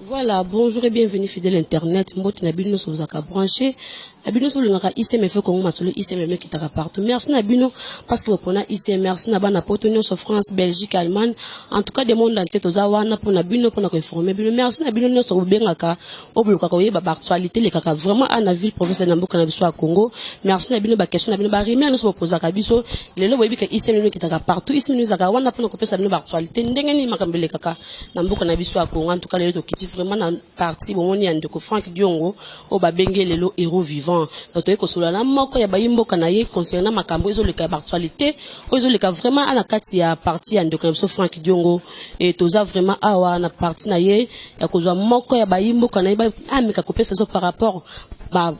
Voilà, bonjour et bienvenue fidèle internet. Mboti Nabino sur Zaka branché. Nabino sur le Naka ICM fait qu'on m'a sur le ICM qui t'a partout. Merci Nabino parce que vous prenez ICM. Merci Nabana pour tenir sur France, Belgique, Allemagne. En tout cas, des mondes entiers. Tozawana pour Nabino pour nous informer. Merci Nabino nous sur Bengaka. Au bout de la actualité, les kaka vraiment à la ville professeur Nambo Kanabiso à Congo. Merci Nabino ba question Nabino ba rimé nous sur poser Kabiso. Les lois que ICM qui t'a partout. ICM nous Zaka wana pour nous couper sa Nabino actualité. Ndengeni makambele kaka Nambo Kanabiso à Congo. En tout cas, les qui vraiment na parti bon on ndeko Frank Diongo o ba bengé lelo héros vivant donc ko solo na moko ya bayimbo kanaye concernant makambo ezo le cas actualité ezo le cas vraiment ana kati ya parti ya ndeko so Frank Diongo et toza vraiment awa na parti na ye ya kozwa moko ya bayimbo kanaye ba ameka kopesa so par rapport ba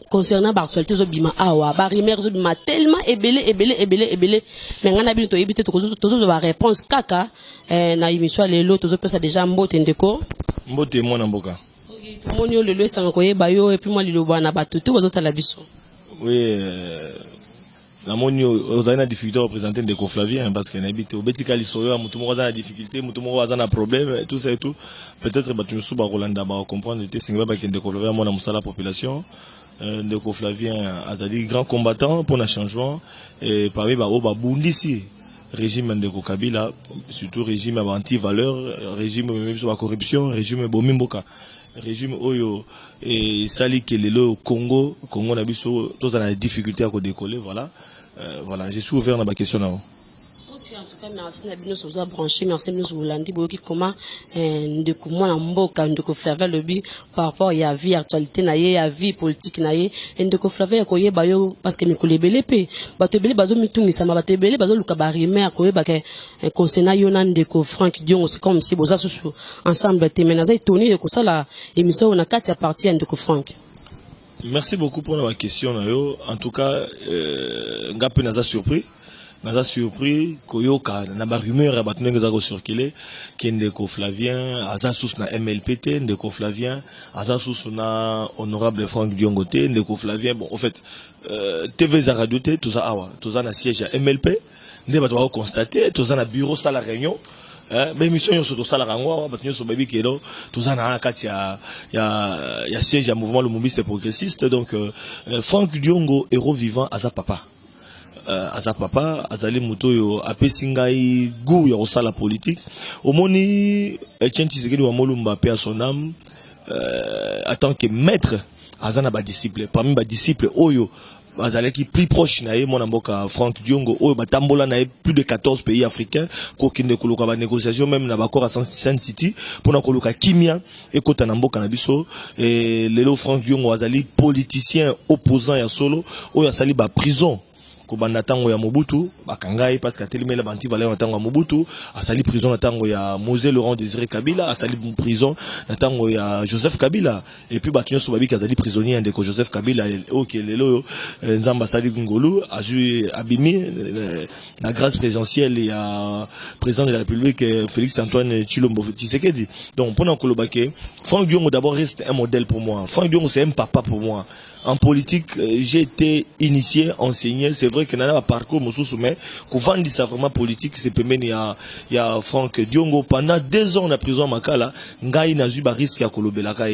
concernant l'actualité zobima awa ba rimer zobima tellement ebele mais ngana bino to ebité to ba réponse kaka na émission lelo to pesa déjà mbote ndeko mbote mwana mboka OK monyo lelo esanga koyeba yo et puis moi lelo bana batutu bazota la biso. Oui, la monyo on a une difficulté à représenter ndeko Flavien parce qu'il habite au Betikali soyo mutu mo za difficulté mutu mo za na problème tout ça et tout peut-être batu so ba Rolanda ba comprendre te singa ba ndeko Flavien mona musala population. Ndeko Flavien azali grand combattant pour le changement et parmi ba o ba bundisi régime ndeko Kabila surtout régime anti-valeur régime même sur la corruption régime bomimboka régime oyo et sali que le Congo na biso tous a la difficulté à décoller voilà voilà je suis ouvert dans ma question là. En tout cas, merci Nabino sur vous branché, merci Nabino sur vous lundi, comment de comment la mboka de Flavien Lobi par rapport à la vie actualité naie, à la vie politique naie, et de Flavien koye bayo parce que mes collègues belépé, batebele bazo mitungi sama batebele bazo lukabari mer koye bake concernant yonan de Frank Diongo c'est comme si boza sous ensemble temenaza étonné que ça la émission on a quatre parties de Frank. Merci beaucoup pour la question nayo. En tout cas, ngape naza surpris. Naza surpris koyoka na ba rumeur ba tunenge za ko circuler ki ndeko Flavien aza sous na MLPT ndeko Flavien aza sous na honorable Frank Diongo te ndeko Flavien bon en fait TV za radio te tout ça awa tout ça na siège à MLP nde ba to constater tout ça na bureau ça la réunion mais mission yo so sala rango ba tunyo so baby kelo tout ça na kati ya siège à mouvement le mouviste progressiste donc Frank Diongo héros vivant aza papa aza papa azali moto yo apesingai goût ya osala politique omoni Etienne Tshisekedi wa Molumba pe à son âme en tant que maître azana ba disciple parmi ba disciple oyo azali qui plus proche na ye mona mboka Frank Diongo oyo batambola na plus de 14 pays africains ko kinde koloka ba négociation même na ba corps à Sun City pona koloka kimia et kota na mboka na biso et lelo Frank Diongo azali politicien opposant ya solo oyo asali ba prison kobanda tango ya Mobutu bakangai parce que telimela banti valeur tango ya Mobutu asali prison na tango ya Mosé Laurent Désiré Kabila asali prison na tango ya Joseph Kabila et puis batunyo so babi kazali prisonnier ndeko Joseph Kabila OK lelo nzamba sali ngolu azu abimi la grâce présidentielle ya président de la République Félix Antoine Tshilombo Tshisekedi donc pendant que le baké Frank Diongo d'abord reste un modèle pour moi. Frank Diongo c'est un papa pour moi. En politique, j'ai été initié, enseigné. C'est vrai que dans un parcours, mais qu'on vend ça vraiment politique, c'est permis il y a Frank Diongo pendant 2 ans en prison à Makala, ngai na zuba risque à kolobelaka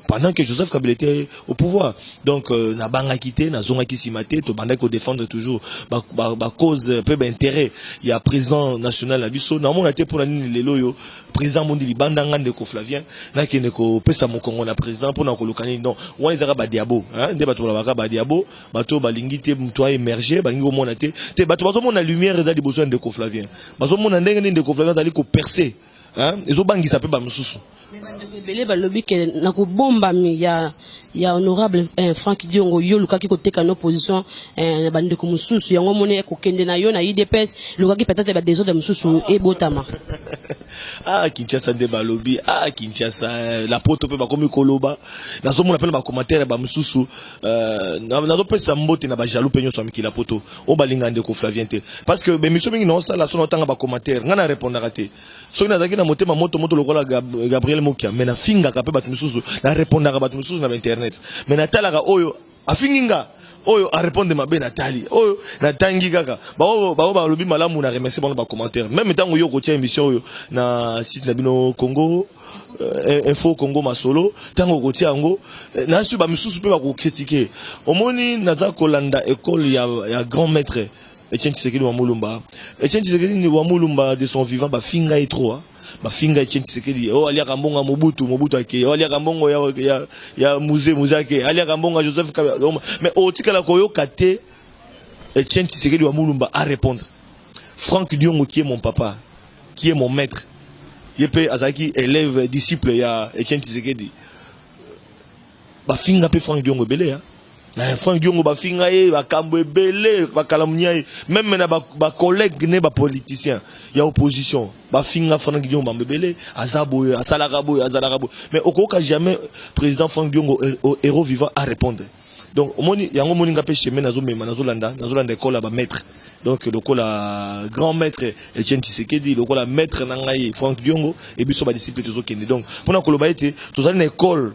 pendant que Joseph Kabila était au pouvoir. Donc na banga quitté, na zonga qui simate, to banda ko défendre toujours ba cause peu d'intérêt. Il y a président national la biso, na mon été pour la nini lelo yo président mondi libanda ngande ko Flavien, na ki ne ko pesa mo Congo na président pour na ko lokani non. Wa izaka ba diabo, hein, de bato la ba diabo, bato balingi te mutwa émerger, balingi mona te bato bazo mona lumière za di besoin de ko Flavien. Bazo mona ndenge de ko Flavien dali ko percer, hein, ezo bangi sa pe ba mususu. Belé balobi ke na ko bomba mi ya honorable Frank Diongo yo lukaki ko teka no position bande ko mususu yango mone ko kende na yo na IDPS lukaki peut-être ba désordre mususu e botama ah Kinshasa de balobi ah Kinshasa la poto pe ba komi koloba na zo mona pe ba commentaire ba mususu na zo pesa mbote na ba jaloux pe nyoso amiki la poto o balinga ndeko Flavien te parce que be mission mingi no sala so na tanga ba commentaire ngana répondre raté so na zaki na motema moto lokola Gabriel Mokia mais na finga ka pe ba mususu na répondre ka ba mususu na internet mais na talaka oyo afinginga oyo a répondre ma be Nathalie oyo na tangi kaka ba lobi malamu na remercier bon ba commentaire même tango yo ko tia émission oyo na site na bino Congo info Congo masolo tango ko tia ngo na su ba misusu pe ba ko critiquer omoni naza kolanda école ya grand maître Etienne Tshisekedi wa Mulumba Etienne Tshisekedi wa Mulumba de son vivant ba finga et trop ba finga Etienne Tshisekedi o alia kambonga Mobutu ake o alia kambongo ya musée ake alia kambonga Joseph Kabila mais o tikala koyo kate Etienne Tshisekedi wa Mulumba à répondre Franck Diongo qui est mon papa qui est mon maître yepe azaki élève disciple ya Etienne Tshisekedi ba finga pe Franck Diongo belé hein na Franck Diongo ba finga ba kambo belé ba kalamunya même na ba collègue ne ba politicien ya opposition ba finga Franck Diongo ba belé azabo asalakabo azalakabo mais okoka jamais président Franck Diongo héros vivant à répondre donc omoni yango moni ngape chemin nazo mema nazo landa école ba maître donc le la grand maître Etienne Tshisekedi le la maître nangai Franck Diongo et biso ba disciple tozo kende donc pona koloba ete tozali na école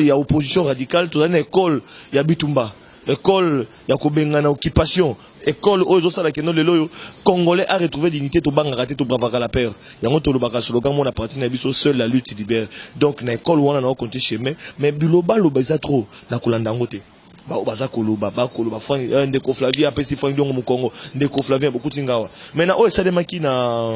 ya opposition radicale tozali na école ya bitumba école ya kobenga na occupation école oyo sala keno lelo yo congolais a retrouvé dignité to banga raté to bravaka la peur yango to lobaka slogan mona parti na biso seule la lutte libère donc na école wana na compter chemin mais biloba loba trop na kolanda ngote ba baza koloba ba koloba Franck ndeko Flavien apesi Franck Diongo mu Congo ndeko Flavien beaucoup tingawa maintenant oyo ça maki na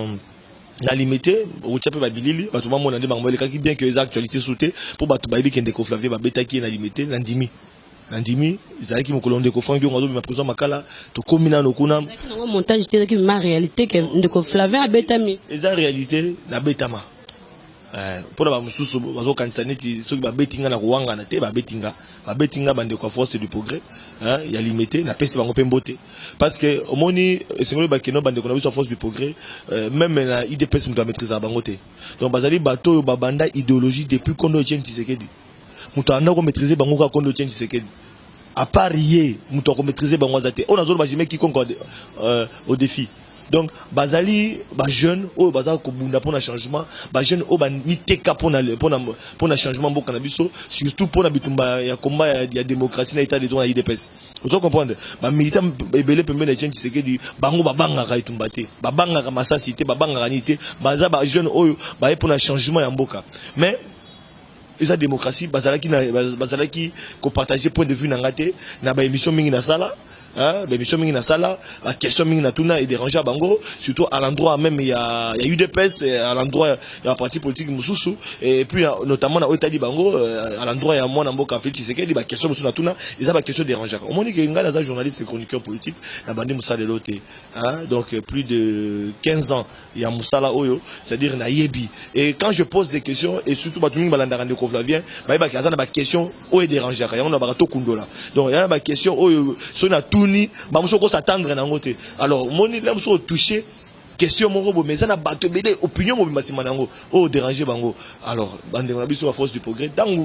limité au tchapé ba bilili ba tuma mona ndeba ngomele kaki bien que les actualités sauté pour ba tuba ki ndeko Flavien ba betaki na limité na ndimi izalaki mokolo ndeko Franck Diongo azo ma prison makala to komina no kuna na montage te ma réalité que ndeko Flavien a betami eza réalité na betama pour la mususu bazo kanisa neti soki ba betinga na kuwanga na te ba betinga bande kwa force du progrès hein ya limité na pesi bango pembote parce que omoni sengolo ba keno bande kwa force du progrès même na IDPS mtu maîtriser bango te donc bazali bato ba banda idéologie depuis kondo Etienne Tshisekedi mtu anda ko maîtriser bango ka kondo Etienne Tshisekedi à part yé mtu ko maîtriser bango zate on azolo ba jime quiconque au défi donc bazali ba jeune o bazali ko bunda pour na changement ba jeune o ba ni teka pour na changement mboka na biso surtout pour na bitumba ya combat ya démocratie na état de droit na IDPS vous comprendre ba militant ebele pembe na Etienne Tshisekedi bango ba banga ka itumba te ba banga ka masasi te ba banga ka nité baza ba jeune oyo ba pour na changement ya mboka mais esa démocratie bazalaki ko partager point de vue na ngate na ba émission mingi na sala ben mission mingi na sala la question mingi na tuna et déranger bango surtout à l'endroit même il y a UDPS à l'endroit il y a parti politique mususu et puis notamment na Otadi bango à l'endroit il y a moi na mboka Félix Tshisekedi ba question mususu na tuna ils a ba question déranger au moni que ngana za journaliste et chroniqueur politique na bandi musala loté donc plus de 15 ans il y a musala oyo c'est-à-dire na yebi et quand je pose des questions et surtout ba tumingi balanda rande ko Flavien ba kaza na ba question oyo déranger ya on na ba to kundola donc il y a ba question oyo so na ni ba musoko s'attendre na ngote alors moni là musoko toucher question moko mais ça na bato bede opinion mo bimasima nango o déranger bango alors bande na biso la force du progrès tangu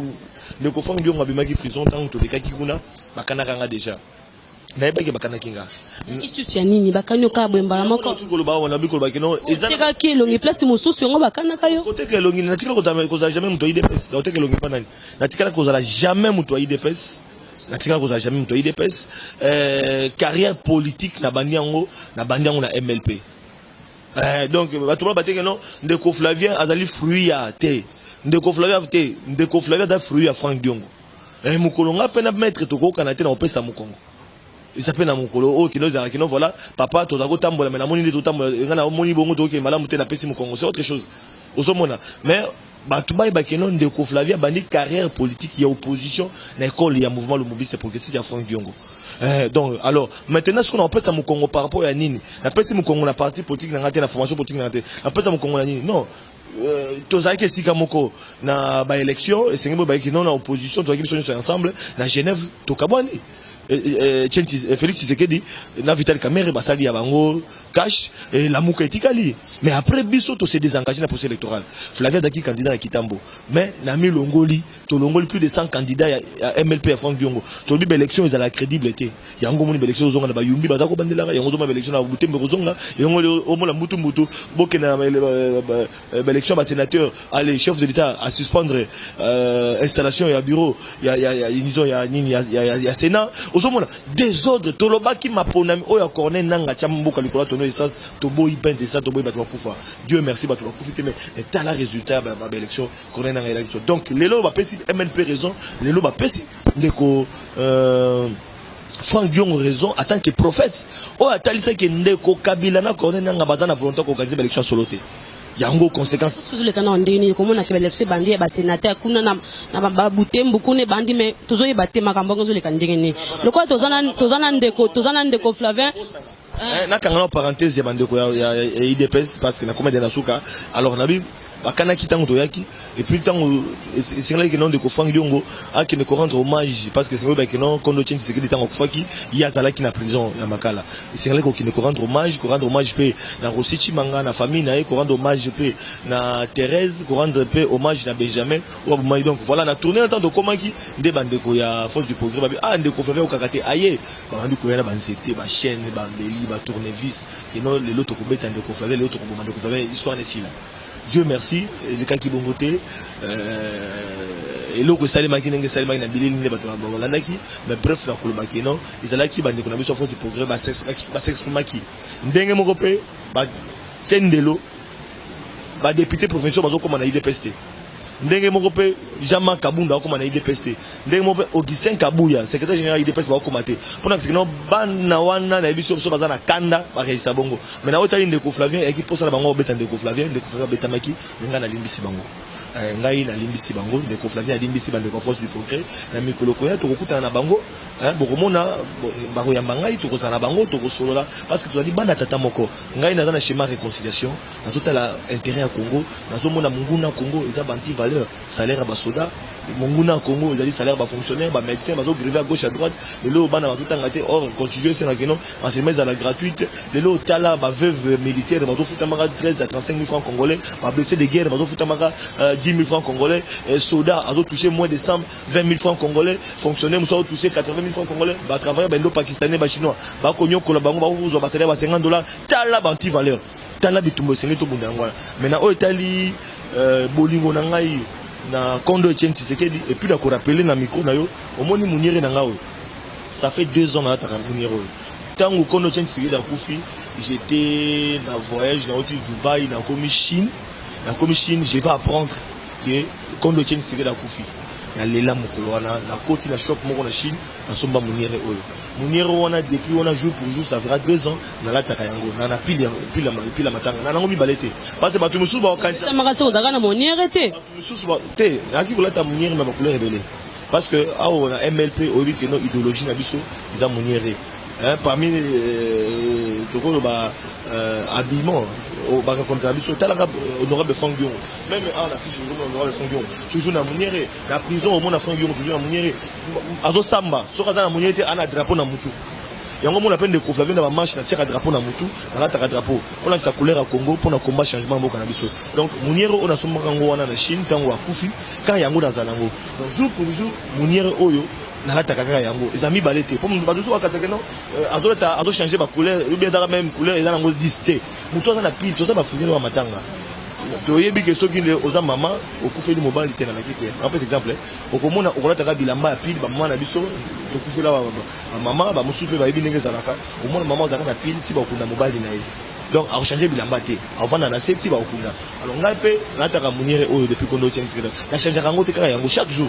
le ko Franck Diongo abimaki prison tangu to dekaki kuna bakana kanga déjà na ebaki bakana kinga isuti ya nini bakanyo ka bwemba moko ko ba wana biko ba kino ezaka ki longi place mususu ngo bakana kayo côté que longi na tikala ko za jamais muto IDPS na côté que longi panani na tikala ko za jamais muto IDPS natika ko za jamais muto IDPS carrière politique na bandiango na MLP donc batuma bateke non ndeko Flavien azali fruit ya te ndeko Flavien da fruit ya Franck Diongo mukolonga pena maître toko kanate na opesa mukongo il s'appelle na mukolo o kino voilà papa to zako tambola mais na moni to tambola ngana moni bongo to ke malamu te na pesi mukongo c'est autre chose osomona mais Batouba Bakeno ndeko Flavien bandi carrière politique il y a opposition na école il y a mouvement le mouviste progressiste ya Franck Diongo donc alors maintenant ce qu'on appelle ça mon Congo par rapport à nini appelle ça mon Congo la partie politique na ngate la formation politique na ngate appelle ça mon Congo na nini non tozaki sika moko na ba élection et c'est ngebo ba kino na opposition tozaki biso ensemble na Genève to kabwani Félix Tshisekedi na Vital Kamerhe basali ya bango cash et la muka etikali mais après biso to se désengagé na processus électoral Flavien daki candidat à Kitambo mais na mi longoli to longoli plus de 100 candidats à MLP à Franck Diongo to bi élection ils la crédibilité yango moni élection zonga na ba yumbi bazako bandela yango zo ma élection na butembe zonga yango o mona mutu boke na élection ba sénateur allez chef de l'état à suspendre installation ya bureau ya disons ya nini ya Sénat ozomona désordre tolobaki maponami oya corner nanga tia mboka likolo tono essence toboyi pente ça toboyi bato bakufa Dieu merci bato bakufi mais tala résultat ba élection corner nanga élection donc lelo ba pesi MNP raison lelo ba pesi ndeko Franck Dion raison en tant que prophète o atalisa ke ndeko Kabila na corner nanga bazana volonté ko organiser élection soloté yango conséquence tous les canons ndeni comme on a que l'élection bandi ba sénateur kuna na ba butembu kuna bandi mais tozoye baté makambo ngozo le kandengeni lokwa tozana ndeko Flavien na kangana parenthèse ya bandeko ya IDPS parce que na comédie na suka alors nabi bakana kitango toyaki et puis tango c'est là que non de Franck Diongo a qui ne rendre hommage parce que c'est vrai que non kondo tient c'est que tango faki il y a tala qui na prison na makala c'est là qu'il ne rendre hommage pe na Rosichi manga na famille na rendre hommage pe na Thérèse rendre pe hommage na Benjamin ou donc voilà na tourner en temps de comment qui de bandeko ya force du progrès ah ndeko faire au kakate aye bandi ko yana banzete ba chaîne ba mbeli ba tournevis et non les autres ko beta ndeko faire les autres ko bandeko faire histoire nesi là. Dieu merci, les cas qui vont voter, et l'eau que Salima qui n'est Salima n'a bilé n'est pas l'anaki, mais bref, la Kolomaki non, ils allaient qui bandent qu'on a mis sur force du progrès, bah s'exprimer qui. N'denge mon copé, bah tienne de l'eau, bah député provincial, bah comme on a eu des pestes. N'denge mon copé, Jean-Marc Kabunda, comme on a eu des pestes. N'denge mon copé, Augustin Kabouya, secrétaire général des pestes, bah comme pour que non, Banawana, na émission sur Bazana Kanda, bah ça bongo. Mais na autre ligne de Flavien, et qui pose la bango bêta de Flavien, de Flavien Betamaki, n'ga na limbisi bango. Ngai na limbisi bango, de Flavien a limbisi bango de force du progrès, na mikolo koya, to kokuta na bango, bokomona, bango ya mangai, to kosana bango, to kosolola, parce que tu as dit bana tata moko. Ngai na dans schéma réconciliation, na tout à l'intérêt à Congo, na zomona munguna Congo, ils ont banti valeur, salaire à basoda. Monguna Congo, ils ont dit salaire bas fonctionnaire, bas médecin, bas grévé à gauche à droite. Les lots bana tout engagé hors constitué c'est un enseignement à la gratuite. Les lots tala bas veuve militaire, bas foutamaga 13 à 35 000 francs congolais, bas blessé de guerre, bas foutamaga 10 000 francs congolais. Soda a touché moins de 120 000 francs congolais. Fonctionnaire nous a touché 80 000 francs congolais. Bas travailleur bendo pakistanais, bas chinois, bas cognon kolabango, bas vous bas salaire bas $50. Tala banti valeur. Tala bitumbo c'est tout bundangwa. Maintenant au Italie bolingo nangai. Na Kondo Etienne Tshisekedi et puis d'accord rappeler na micro na yo omoni muniere na ngawe ça fait 2 ans na ta muniere tango Kondo Etienne Tshisekedi a kufi j'étais na voyage na Dubaï na komi Chine je vais apprendre que Kondo Etienne Tshisekedi a kufi na lela mokolo wana na koti na shop moko na Chine na somba muniere oyo muniere wana depuis on a jour pour jour ça fera 2 ans na la takayango na pile la matanga na nango mibalete parce que batu musuba okanisa makase ozaka na muniere te musuba te aki kolata muniere na couleur rebelle parce que awo na MLP obi que no idéologie na biso ils muniere parmi tokolo ba habillement au baka contre biso talaka honorable Franck Dion même la fiche honorable Franck Dion toujours na muniere na prison au monde na Franck Dion toujours na muniere azo samba sokaza na muniere te ana drapeau na mutu yango mona peine de Flavien na ba marche na tika drapeau na mutu na ta drapeau on a sa couleur à Congo pour na combat changement mboka na biso donc muniere on a somba ngo wana na Chine tango akufi quand yango dans zalango donc jour pour jour muniere oyo na la takaka yango ils ont mis balete pour nous baduso akataka non azo changer ba couleur ou bien dans la même couleur ils ont disté mutu ça na pile tout ça ba finir wa matanga to yebi ke soki le oza mama okufeli mobali tena na kite un peu exemple okomona okolata bilamba ya pile ba mama na biso to kufela ba mama ba musupe ba yebi ndenge zalaka omona mama ozaka na pile ti ba okunda mobali na ye donc a changer bilamba te avant na safety ba okunda alors ngai pe na taka muniere oyo depuis Kondo Etienne Tshisekedi na changer kango te kaka yango chaque jour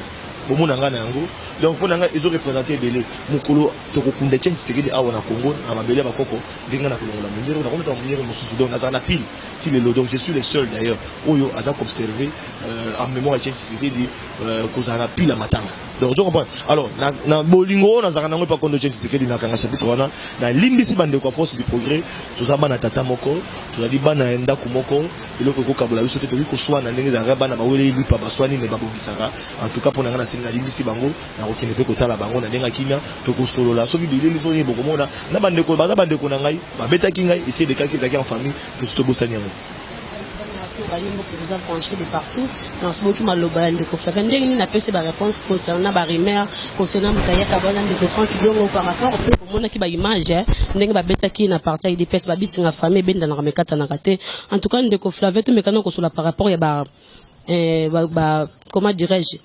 bomona nga na yango donc pour nga ils ont représenté belé mukolo to kokunda Etienne Tshisekedi awa na Congo na mabele ba koko ndinga na kolongola muniere na kometa muniere mosusu donc na pile si le lot donc je suis le seul d'ailleurs oyo a observé en mémoire Etienne Tshisekedi qu'on a pile à matanga donc je comprends alors na bolingo na zaka nango pa Kondo Etienne Tshisekedi na kanga chapitre wana na limbisi bande ko force du progrès to na tata moko to di bana enda kumoko iloko ko kabula biso te to ko swana ndenge za bana ba wele lipa ba swani ne ba bobisaka en tout cas pour na singa limbisi bango na kokende pe kotala bango na ndenga kimia to ko solola so bibili ni foni boko mona na bande ko ba bande ko na ngai ba betaki ngai essayer de calculer en famille to sto bosani yango vous avez branché de partout dans ce qui m'a l'obal de Flavien ndenge na pese ba réponse concernant ba rumeur concernant Mutaya Kabana de Franck Dion par rapport au monde qui ba image ndenge ba betaki na partie des pese ba bisinga famille benda na kamekata na kate en tout cas ndeko Flavien to mekana ko sur par rapport ya ba comment dirais-je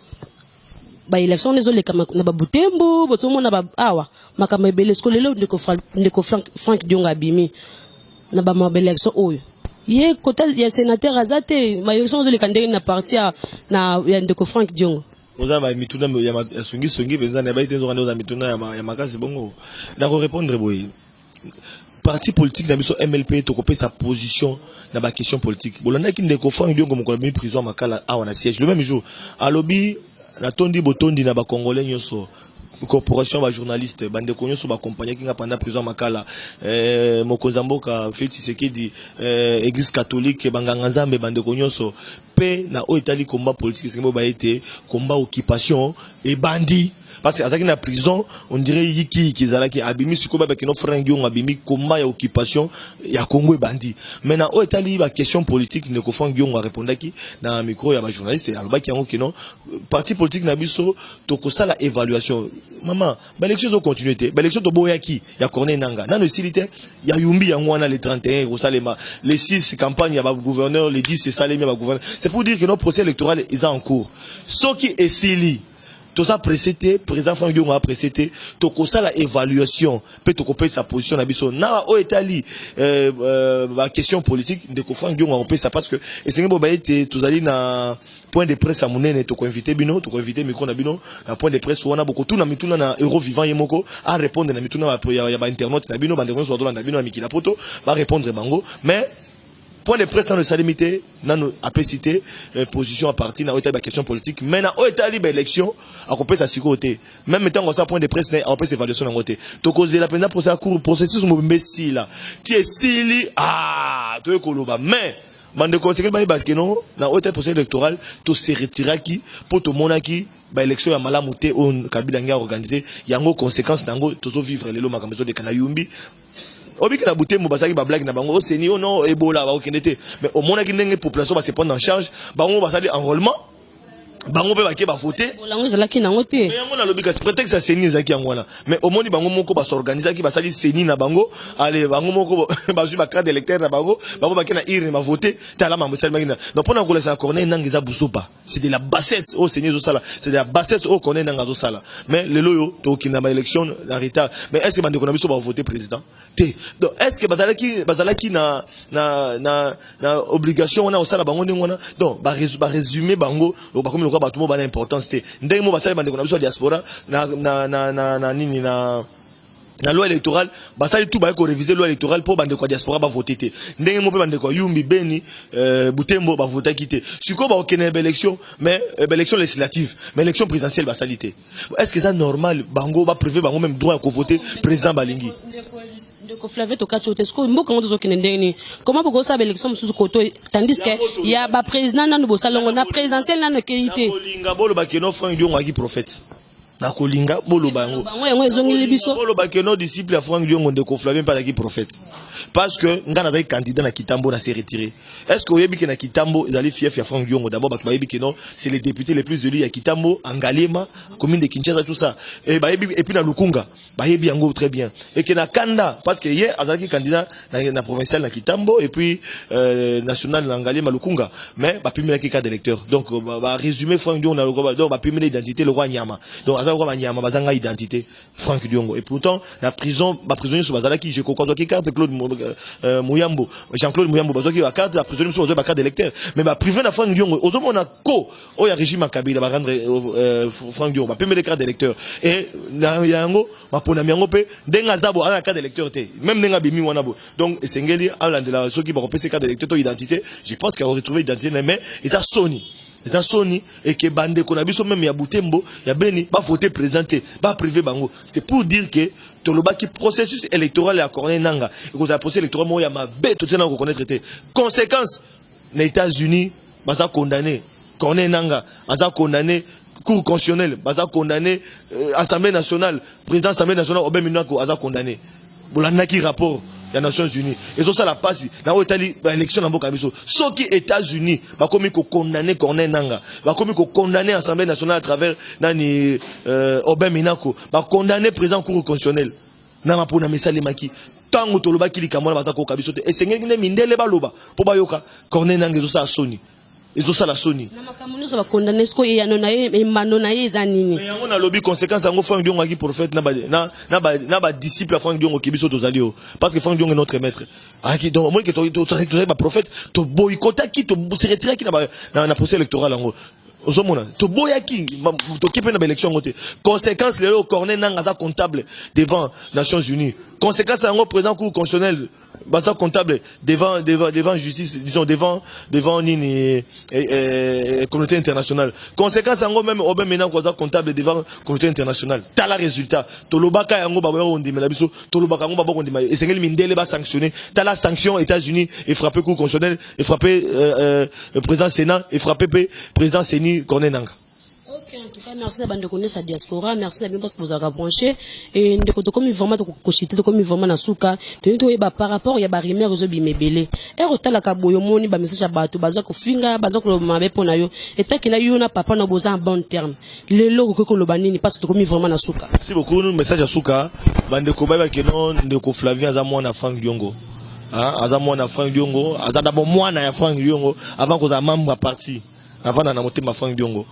ba élection les autres na ba Butembo botomo na ba awa makamba ebele sko lelo ndeko Frank Dionga bimi na ba ma élection oyo ye kota ya sénateur azate ma élection les candidats na parti na ya ndeko Frank Dionga oza ba mituna ya songi benza na ba ite nzo kana mituna ya makasi bongo na ko répondre boy parti politique na biso MLP to kopé sa position na ba question politique bolanda ki ndeko Frank Dionga mo ko na prison makala awa na siège le même jour à lobby na tondi botondi na ba congolais nyoso corporation ba journaliste bande konyo so ba compagnie ki nga pendant prison makala mokonzamboka Félix Tshisekedi église catholique banganga nzambe bande konyo so pe na o etali combat politique c'est ba été combat occupation et bandit parce que azaki na prison on dirait yiki kizalaki abimi sikoba ba kino Frank Dionga abimi combat ya occupation ya Congo et bandit maintenant o etali ba question politique ne ko Frank Dionga répondaki na micro ya ba journaliste alobaki yango kino parti politique na biso to ko sala évaluation maman ba élection zo continuité ba élection to boyaki ya Corneille Nangaa na no silité ya yumbi ya ngwana le 31 au Salema les 6 campagnes ya ba gouverneur les 10 c'est Salema ba gouverneur c'est pour dire que notre procès électoral est en cours ce qui est sili tout ça précédé président Frank Dionga a précédé to ko sala évaluation peut to couper sa position na biso na o etali ba question politique de ko Frank Dionga on peut ça parce que et c'est bon ba été tous allés na point de presse à monene to ko inviter bino to ko inviter micro na bino na point de presse on a beaucoup tout na mituna na euro vivant yemoko à répondre na mituna ya ba internaute na bino bande ko so na bino na mikila poto ba répondre bango mais point de presse dans le salimité, dans nos apécités, position à partir, dans la question politique, mais dans l'élection, élection, à couper sa sécurité. Même temps, on a point de presse, on peut s'évaluer dans côté. Donc, cause de la peine pour ça, court, processus, mon messie là. Tu es sili, tu es koloba. Mais, bande de conseils, non, dans le procès électoral, tu se retirer qui, pour tout le monde qui, élection ya malamuté, on, Kabila nga organisé, yango conséquences, nango, tous vivre les lots, ma maison de Kanayumbi. Obiki na Butembo basaki ba blague na bango seni no Ebola ba okendete mais au moins ki ndenge population va se prendre en charge bango basali enrôlement bango pe ba voter bolango zalaki nango te mais yango na lobika prétexte seni zaki ngwana mais au moins bango moko ba s'organiser ki basali seni na bango allez bango moko ba ju ba carte d'électeur na bango ba ki na ir ma voter tala mambo sali makina donc pour na ko laisser Corneille Nangaa za busopa c'est de la bassesse au seni zo sala c'est de la bassesse au Corneille Nangaa zo sala mais le loyo to ki na ba élection na retard mais est-ce que bande ko na biso ba voter président té donc est-ce que bazalaki na obligation on a au sala bango ndengona donc ba résumer bango ba comme le quoi ba tout ba importance té ndenge mo ba sala bande ko na biso diaspora na nini na loi électorale basali tout ba ko réviser loi électorale pour bande ko diaspora ba voter té ndenge mo pe bande ko yumbi beni Butembo ba voter kité siko ba okene élection mais élection législative mais élection présidentielle ba salité est-ce que ça normal bango ba privé bango même droit à voter président balingi de Flavie to kacho te sko mboka ngoto zokene ndeni comment boko sa élection mususu koto tandis que ya ba président nanu bo salongo na présidentielle nanu qualité kolinga bolo ba keno Frank Dionga ki prophète na kolinga bolo bango yango ezongeli biso bolo ba keno disciple ya Frank Dionga ndeko Flavie pas ki prophète parce que ngana za candidat na Kitambo na se retirer est-ce que oyebi ke na Kitambo ezali fief ya Frank Dionga d'abord ba bayebi ke non c'est les députés les plus élus ya Kitambo Angalema commune de Kinshasa tout ça et bayebi et puis na Lukunga bayebi yango très bien et que na Kanda parce que hier azali candidat na provincial na Kitambo et puis national na Angalema Lukunga mais ba pimela ki carte d'électeur donc ba résumer Frank Dionga donc ba pimela identité le roi Nyama donc azali roi Nyama bazanga identité Frank Dionga et pourtant la prison ba prisonnier sur bazalaki je comprends que carte Claude Mouyambo Jean-Claude Mouyambo bazoki ba carte la prisonnier sur ba carte d'électeur mais ba privé na Frank Dionga ozomona ko o ya régime Kabila ba rendre Frank Dionga ba pimela carte d'électeur et na yango ba pona miango pe ndenga zabo ana carte d'électeur te même ndenga bimi wana bo donc esengeli alandela soki ba kopesa carte d'électeur to identité je pense qu'il a retrouvé identité mais et ça Sony et que bande qu'on a biso même ya Butembo ya Beni ba voter présenté ba privé bango c'est pour dire que toloba qui processus électoral ya Corneille Nangaa et que le processus électoral mo ya mabe tout ça na reconnaître té conséquence les États-Unis baza condamné Corneille Nangaa baza condamné cour constitutionnelle baza condamné Assemblée nationale président Assemblée nationale Obem Minako baza condamné bolanda ki rapport les Nations Unies et ça la passe dans l'Italie l'élection dans beaucoup biso ceux qui États-Unis va comme ko condamner Corneille Nangaa va comme ko condamner Assemblée nationale à travers nani Obem Minako va condamner président cour constitutionnelle na mapona mesale maki tango toloba ki likamona ba ko kabiso et sengeli ne mindele ba loba po ba yoka Corneille Nangaa ça Sony ils ont ça la Sony. Ça va condamner ce qu'il y a mais on a lobby conséquence en Franck Diongo qui prophète n'a disciple à Franck Diongo qui biso tozalio parce que Franck Diongo est notre maître. Ah qui donc moi que tu ba prophète to boycotter qui to se retirer qui na procès électoral en gros. Ozomona to boyaki to kepe na élection ngote. Conséquence le corner nanga comptable devant Nations Unies. Conséquence en président cour constitutionnel basa comptable devant justice, disons devant une communauté internationale. Conséquence en même au même comptable devant communauté internationale. T'as la résultat. Tolobaka yango baba on dit mais la biso tolobaka ngo baba on dit mais et c'est mindele ba sanctionner. T'as la sanction États-Unis et frappé cour constitutionnel et frappé président Sénat et frappé président Seni Cornenanga. En tout cas, merci de bande connaître sa diaspora, merci de bien parce que vous avez branché et de comme vraiment de cochiter comme vraiment na suka de to ba par rapport ya ba rimer zo bi mebele e rotala ka boyo moni ba message bato baza ko finga baza ko mabe pona yo et tant qu'il a eu na papa na boza en bon terme le logo ko lo banini parce que comme vraiment na suka. Merci beaucoup message à suka bande ko ba ke non de ko Flavien aza mwana Franck Diongo aza mwana Franck Diongo aza d'abord mwana ya Franck Diongo avant qu'on a membre parti avant na motema Franck Diongo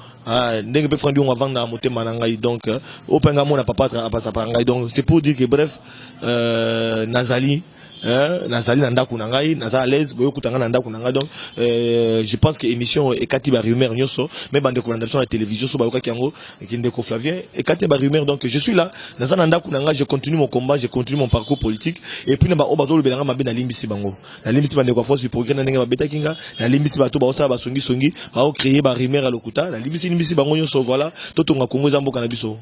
ndenge pe Franck Diongo avant na motema na ngai donc openga mona papa pasa pa ngai donc c'est pour dire que bref nazali nandako na ngai naza à l'aise boyo kutanga nandako na ngai donc je pense que émission et kati ba rumeur nyoso mais bande ko sur la télévision so ba yoka kiango ki ndeko Flavien et kati ba rumeur donc je suis là naza nandako na ngai je continue mon combat je continue mon parcours politique et puis na ba obato le belanga mabe na limbisi bango na limbisi bande ko force pour na ndenge ba beta kinga na limbisi bato ba osala ba songi ba o créer ba rumeur à lokuta na limbisi bango nyoso voilà totonga Congo zamboka na biso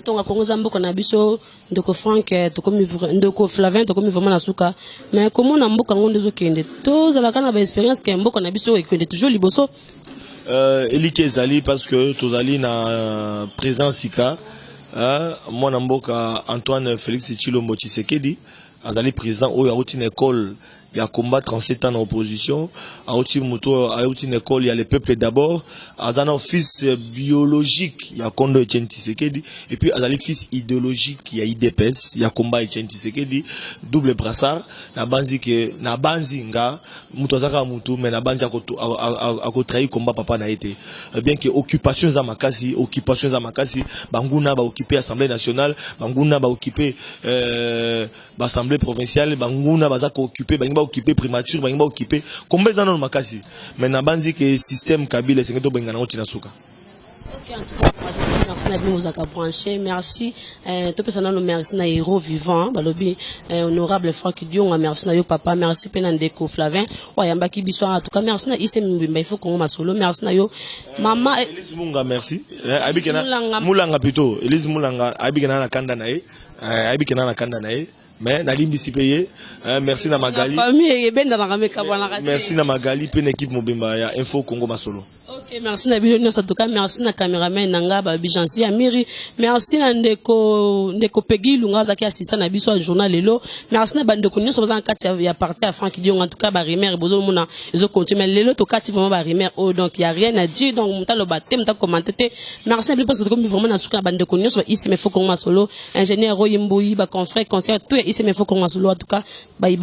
tonga Congo zamboka na biso ndeko Frank to comme ndeko Flavien to comme vraiment na suka mais comment na mboka ngondo zo kende to zala kana ba expérience ke mboka na biso e kende toujours liboso elike ezali parce que tozali na président Sika moi na mboka Antoine Félix Tshilombo Tshisekedi azali président oyo a une école. Il y a combat 37 ans en opposition. À une école, il y a le peuple d'abord. À un fils biologique, il y a Kondo Etienne Tshisekedi. Et puis, à un fils idéologique, il y a IDPS, il y a combat Etienne Tshisekedi. Double brassard. Na banzi nga, mutozaka mutu, mais na banzi ako trahi combat papa na été. Bien que occupation za makasi, banguna ba occuper Assemblée nationale, banguna ba occuper Assemblée provinciale, banguna ba zako occuper occupé primature ba occupé combien d'années makasi mais na banzi que système Kabila c'est que to bengana otina suka. OK, en tout cas merci na bien vous aka branché merci to pesana no merci na héros vivant balobi honorable Franck Diongo merci na yo papa merci pena ndeko Flavien oyamba ki biso en tout cas merci na ise mbimba il faut qu'on masolo merci na yo maman Elise Munga merci abikena mulanga plutôt Elise Mulanga abikena na kanda na ye abikena na kanda na ye mais na limbisi payé merci na Magali merci na Magali pe équipe mobimba ya Info Congo Masolo. OK, merci na bino en tout cas merci na cameraman nanga ba bijansi Amiri merci na ndeko Peggy Lunga zaki assistant na biso journal lelo merci na bande ko nyoso bazan kati ya parti à Franck Diongo en tout cas ba rimer bozo mona ils ont continué lelo to kati vraiment ba rimer donc il y a rien à dire donc mutalo baté muta commenter merci na parce que comme vraiment na suka bande ko nyoso ici mais faut qu'on masolo ingénieur Royimboui ba confrère concert tout ici mais faut qu'on masolo en tout cas bye.